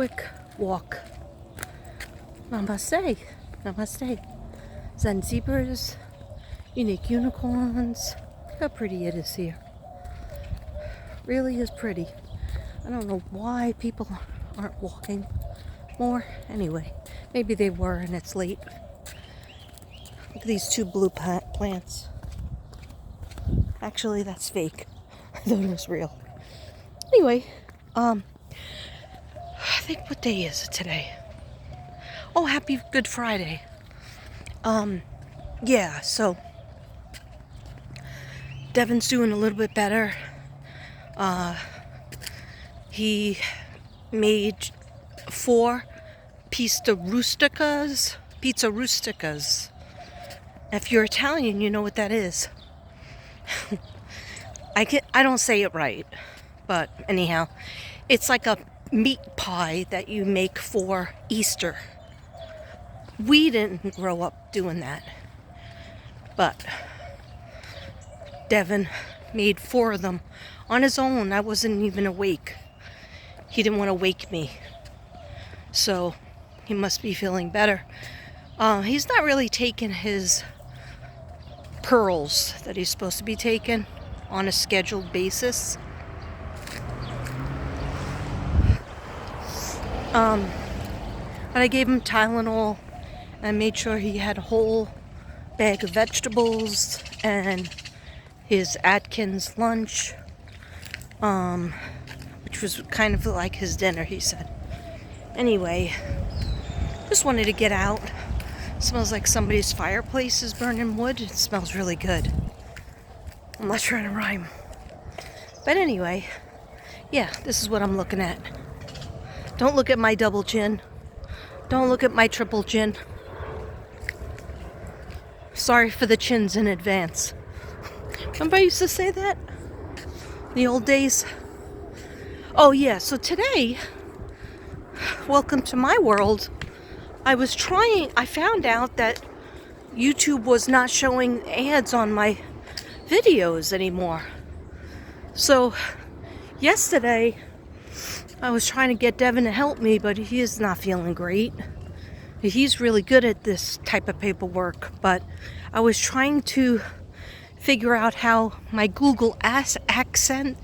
quick walk. Namaste. Namaste. Zen zebras, unique unicorns. Look how pretty it is here. Really is pretty. I don't know why people aren't walking more. Anyway, maybe they were and it's late. Look at these two blue plants. Actually, that's fake. I thought it was real. Anyway, I think what day is it today? Oh, happy Good Friday. Yeah, so Devin's doing a little bit better. He made 4 pizza rusticas. If you're Italian, you know what that is. I don't say it right, but anyhow, it's like a meat pie that you make for Easter. We didn't grow up doing that, but Devin made 4 of them on his own. I wasn't even awake. He didn't want to wake me, so he must be feeling better. He's not really taking his pearls that he's supposed to be taking on a scheduled basis. But I gave him Tylenol. I made sure he had a whole bag of vegetables and his Atkins lunch, which was kind of like his dinner, he said. Anyway, just wanted to get out. It smells like somebody's fireplace is burning wood. It smells really good. I'm not trying to rhyme. But anyway, yeah, this is what I'm looking at. Don't look at my double chin. Don't look at my triple chin. Sorry for the chins in advance. Remember I used to say that? In the old days? Oh yeah, so today, welcome to my world. I found out that YouTube was not showing ads on my videos anymore. So yesterday, I was trying to get Devin to help me, but he is not feeling great. He's really good at this type of paperwork, but I was trying to figure out how my Google AdSense.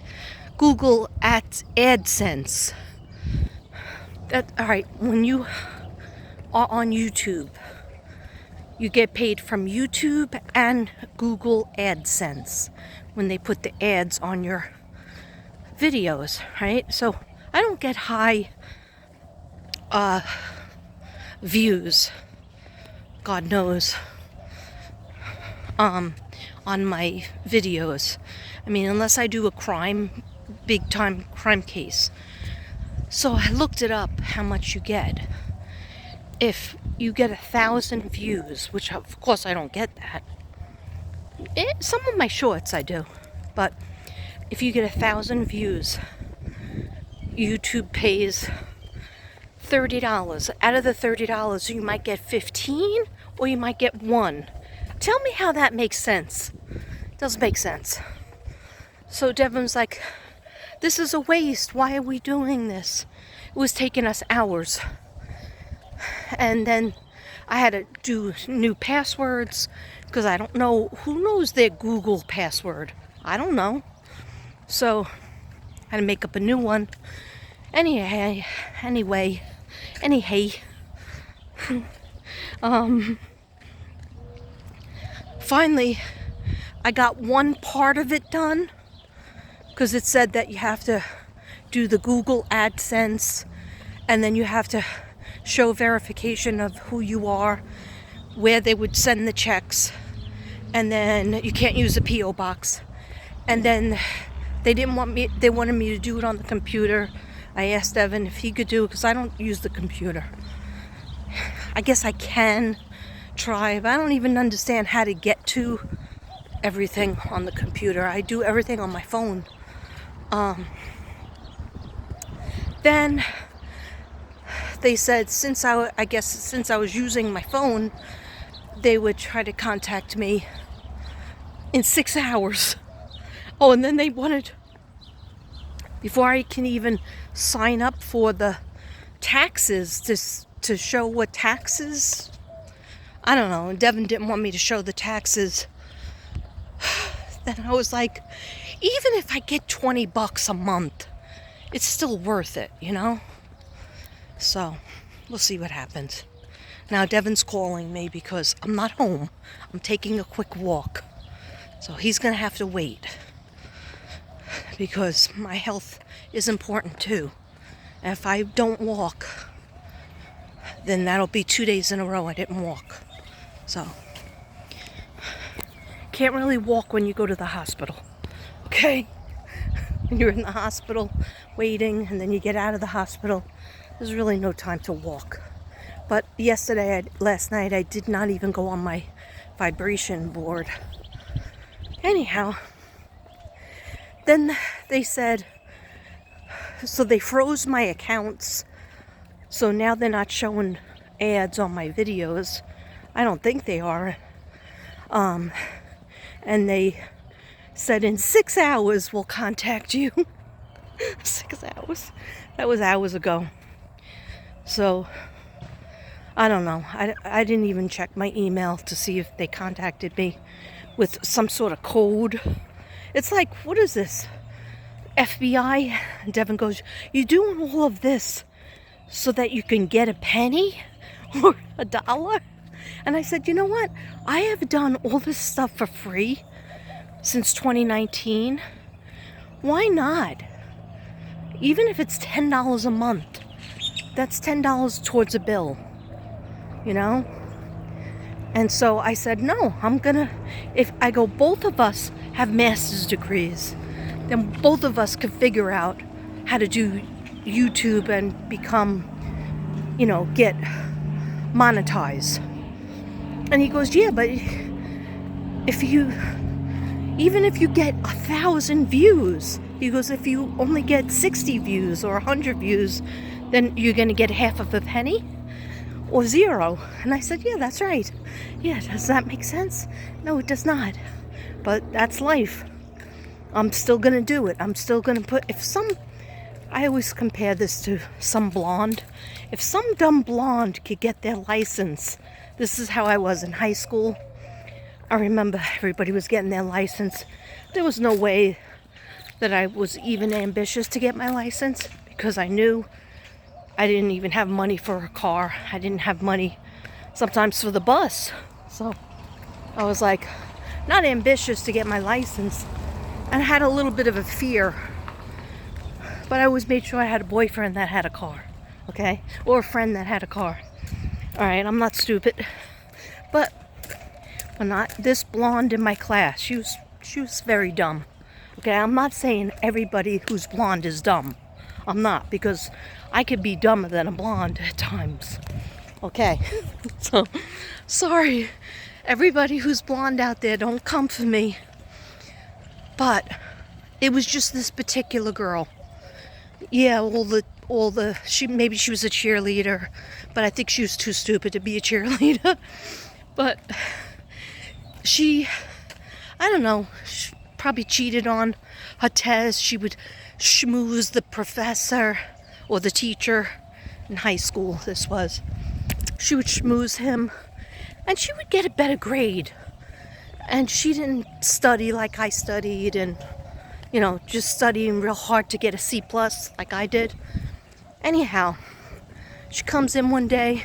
Alright, when you are on YouTube, you get paid from YouTube and Google AdSense when they put the ads on your videos, right? So I don't get high views, God knows, on my videos. I mean, unless I do a big time crime case. So I looked it up, how much you get. If you get 1,000 views, which of course I don't get that. Some of my shorts I do, but if you get 1,000 views, YouTube pays $30. Out of the $30, you might get 15 or you might get 1. Tell me how that makes sense. It doesn't make sense. So Devin's like, this is a waste. Why are we doing this? It was taking us hours. And then I had to do new passwords because I don't know. Who knows their Google password? I don't know. So I had to make up a new one. Anyway. Finally, I got one part of it done because it said that you have to do the Google AdSense and then you have to show verification of who you are, where they would send the checks, and then you can't use a P.O. box. And then they wanted me to do it on the computer. I asked Devin if he could do it because I don't use the computer. I guess I can try, but I don't even understand how to get to everything on the computer. I do everything on my phone. Then they said since I was using my phone, they would try to contact me in 6 hours. Oh, and then they wanted, before I can even sign up for the taxes to show what taxes. I don't know. And Devin didn't want me to show the taxes. Then I was like, even if I get $20 a month, it's still worth it, you know? So, we'll see what happens. Now, Devin's calling me because I'm not home. I'm taking a quick walk. So he's going to have to wait. Because my health is important too. And if I don't walk, then that'll be 2 days in a row I didn't walk. So, can't really walk when you go to the hospital. Okay? When you're in the hospital waiting and then you get out of the hospital, there's really no time to walk. But last night, I did not even go on my vibration board. Anyhow, then they said, so they froze my accounts. So now they're not showing ads on my videos. I don't think they are. And they said in 6 hours we'll contact you. 6 hours? That was hours ago. So, I don't know. I didn't even check my email to see if they contacted me with some sort of code. It's like, what is this? FBI? And Devin goes, you doing all of this so that you can get a penny or $1? And I said, you know what? I have done all this stuff for free since 2019. Why not? Even if it's $10 a month, that's $10 towards a bill, you know? And so I said, no, if I go, both of us have master's degrees, then both of us could figure out how to do YouTube and become, get monetized. And he goes, yeah, but even if you get 1,000 views, he goes, if you only get 60 views or 100 views, then you're going to get half of a penny or zero. And I said, yeah, that's right. Yeah, does that make sense? No, it does not. But that's life. I'm still going to do it. I'm still going to I always compare this to some blonde. If some dumb blonde could get their license, this is how I was in high school. I remember everybody was getting their license. There was no way that I was even ambitious to get my license because I knew I didn't even have money for a car. I didn't have money sometimes for the bus. So I was like, not ambitious to get my license. And I had a little bit of a fear. But I always made sure I had a boyfriend that had a car. Okay? Or a friend that had a car. Alright, I'm not stupid. But this blonde in my class, she was very dumb. Okay, I'm not saying everybody who's blonde is dumb. I'm not, because I could be dumber than a blonde at times. Okay, so sorry, everybody who's blonde out there, don't come for me. But it was just this particular girl. Yeah, maybe she was a cheerleader, but I think she was too stupid to be a cheerleader. But I don't know, she probably cheated on her test. She would schmooze the professor or the teacher in high school. She would schmooze him and she would get a better grade. And she didn't study like I studied and, just studying real hard to get a C+ like I did. Anyhow, she comes in one day.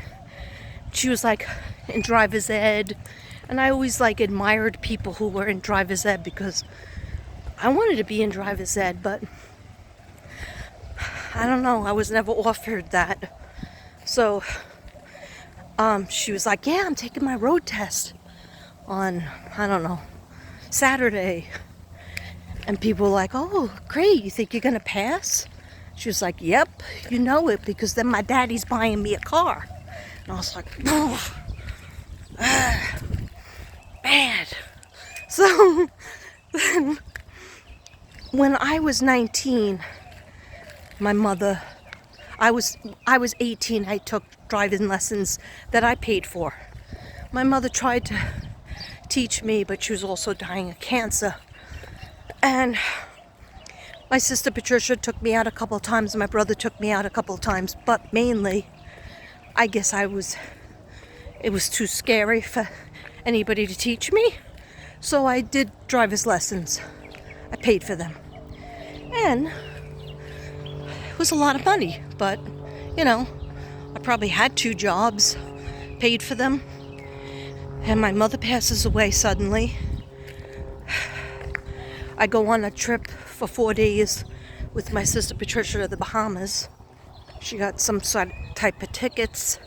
She was like in driver's ed. And I always admired people who were in driver's ed because I wanted to be in driver's ed, but I don't know, I was never offered that. So she was like, yeah, I'm taking my road test on, I don't know, Saturday. And people were like, oh, great, you think you're going to pass? She was like, yep, you know it, because then my daddy's buying me a car. And I was like, oh, bad. So then when I was 19, I was 18, I took driving lessons that I paid for. My mother tried to teach me, but she was also dying of cancer. And My sister Patricia took me out a couple of times. My brother took me out a couple of times. But mainly, I guess it was too scary for anybody to teach me. So I did driver's lessons. I paid for them. And it was a lot of money. But, you know, I probably had 2 jobs, paid for them. And my mother passes away suddenly. I go on a trip for 4 days with my sister Patricia to the Bahamas. She got some sort of type of tickets,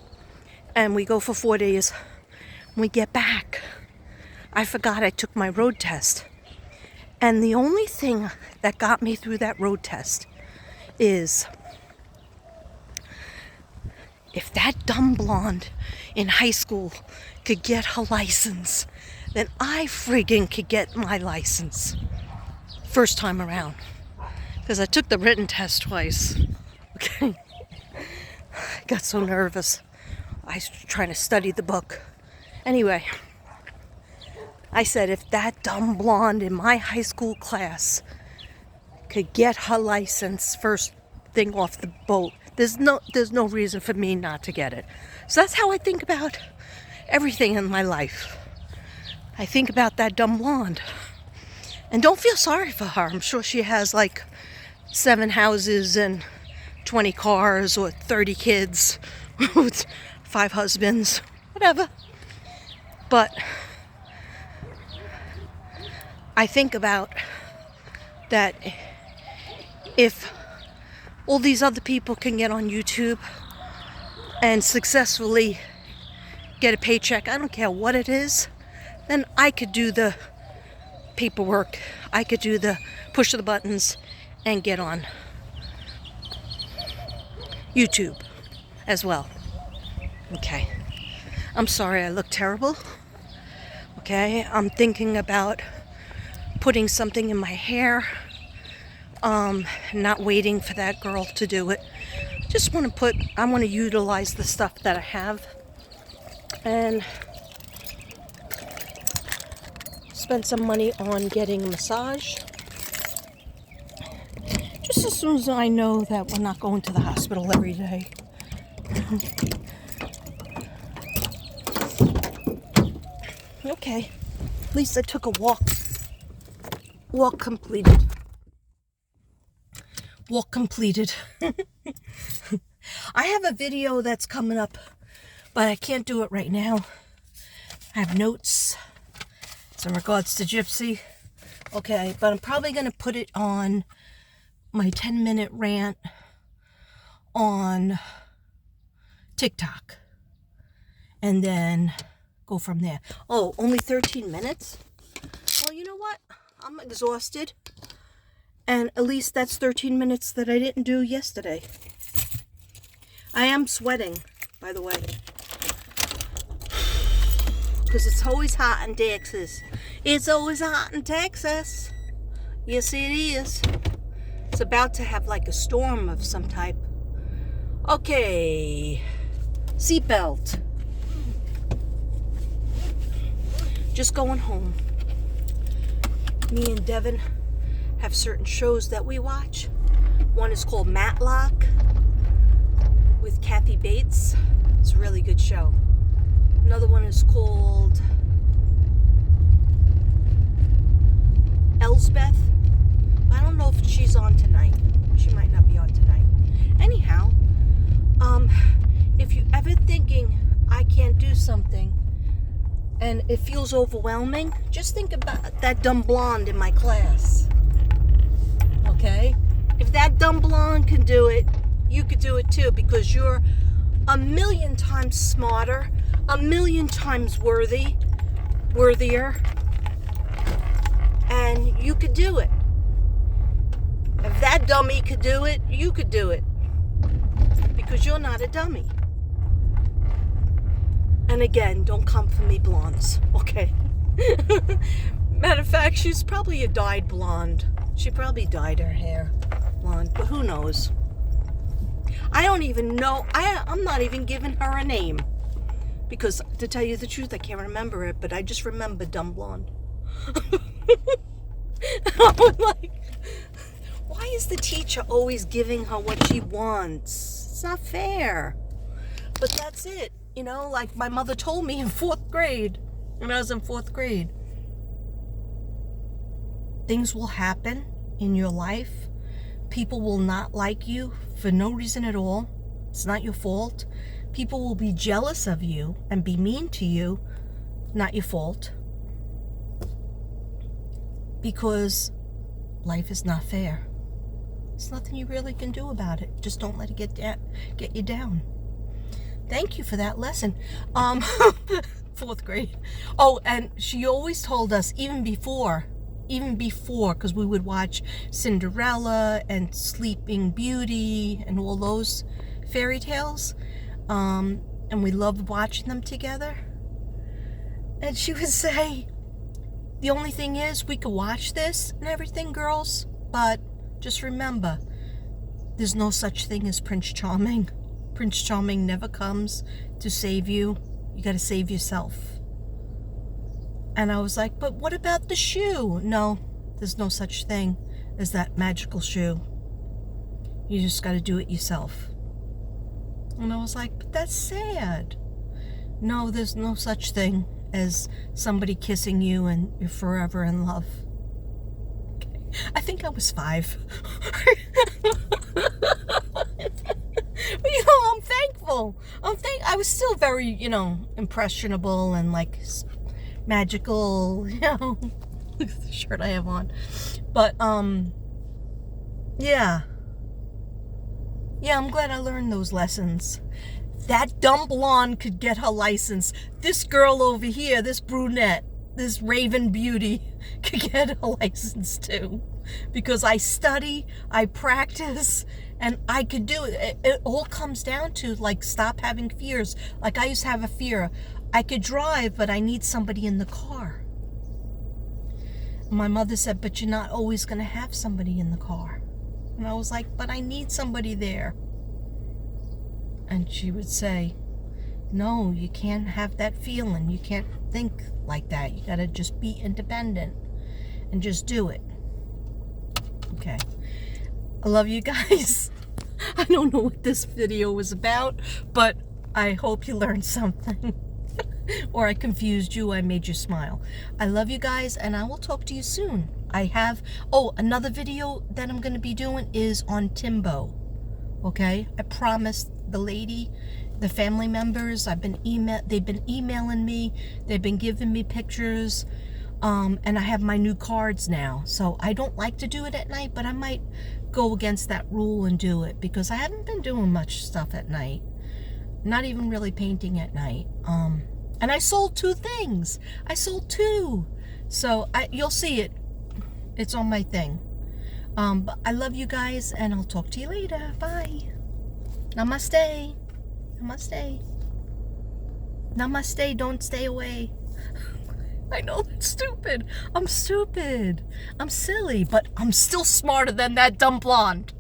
and we go for 4 days. When we get back, I forgot I took my road test. And the only thing that got me through that road test is if that dumb blonde in high school could get her license, then I friggin' could get my license. First time around. Because I took the written test twice. Okay. I got so nervous. I was trying to study the book. Anyway, I said if that dumb blonde in my high school class could get her license first thing off the boat, there's no reason for me not to get it. So that's how I think about everything in my life. I think about that dumb blonde. And don't feel sorry for her. I'm sure she has like 7 houses and 20 cars or 30 kids, 5 husbands, whatever. But I think about that if all these other people can get on YouTube and successfully get a paycheck, I don't care what it is, then I could do the paperwork. I could do the push of the buttons and get on YouTube as well. Okay. I'm sorry I look terrible. Okay. I'm thinking about putting something in my hair. Not waiting for that girl to do it. I want to utilize the stuff that I have and spend some money on getting a massage. Just as soon as I know that we're not going to the hospital every day. Okay. At least I took a walk. Walk completed. Walk completed. I have a video that's coming up, but I can't do it right now. I have notes. In regards to Gypsy. Okay, but I'm probably going to put it on my 10-minute rant on TikTok. And then go from there. Oh, only 13 minutes? Well, you know what? I'm exhausted. And at least that's 13 minutes that I didn't do yesterday. I am sweating, by the way. Because it's always hot in Texas. It's always hot in Texas. Yes, it is. It's about to have like a storm of some type. Okay. Seatbelt. Just going home. Me and Devin have certain shows that we watch. One is called Matlock with Kathy Bates. It's a really good show. Another one is called Elsbeth. I don't know if she's on tonight. She might not be on tonight. Anyhow, if you're ever thinking I can't do something and it feels overwhelming, just think about that dumb blonde in my class. Okay? If that dumb blonde can do it, you could do it too, because you're a million times smarter, a million times worthier, and you could do it. If that dummy could do it, you could do it, because you're not a dummy. And again, don't come for me, blondes, okay? Matter of fact, she's probably a dyed blonde. She probably dyed her hair blonde, but who knows? I don't even know. I'm not even giving her a name. Because, to tell you the truth, I can't remember it, but I just remember dumb blonde. I was like, why is the teacher always giving her what she wants? It's not fair. But that's it. You know, like my mother told me in 4th grade, when I was in 4th grade. Things will happen in your life. People will not like you for no reason at all. It's not your fault. People will be jealous of you and be mean to you. Not your fault. Because life is not fair. There's nothing you really can do about it. Just don't let it get you down. Thank you for that lesson. 4th grade. Oh, and she always told us, even before, because we would watch Cinderella and Sleeping Beauty and all those fairy tales, and we loved watching them together. And she would say, the only thing is, we could watch this and everything, girls, but just remember, there's no such thing as Prince Charming. Prince Charming never comes to save you. You got to save yourself. And I was like, but what about the shoe? No, there's no such thing as that magical shoe. You just got to do it yourself. And I was like, but that's sad. No, there's no such thing as somebody kissing you and you're forever in love. Okay. I think I was 5. But, you know, I'm thankful. I was still very, you know, impressionable and like magical, you know. Look at the shirt I have on. But, yeah. Yeah, I'm glad I learned those lessons. That dumb blonde could get her license. This girl over here, this brunette, this Raven Beauty, could get a license too. Because I study, I practice, and I could do it. It all comes down to, like, stop having fears. Like, I used to have a fear. I could drive, but I need somebody in the car. My mother said, but you're not always going to have somebody in the car. And I was like, but I need somebody there. And she would say, no, you can't have that feeling. You can't think like that. You got to just be independent and just do it. Okay. I love you guys. I don't know what this video was about, but I hope you learned something. Or I confused you, I made you smile. I love you guys, and I will talk to you soon. I have, another video that I'm going to be doing is on Timbo. Okay? I promised the lady, the family members, they've been emailing me, they've been giving me pictures, and I have my new cards now. So I don't like to do it at night, but I might go against that rule and do it, because I haven't been doing much stuff at night. Not even really painting at night. And I sold 2 things. I sold 2. So you'll see it. It's on my thing. But I love you guys, and I'll talk to you later. Bye. Namaste. Namaste. Namaste, don't stay away. I know that's stupid. I'm stupid. I'm silly, but I'm still smarter than that dumb blonde.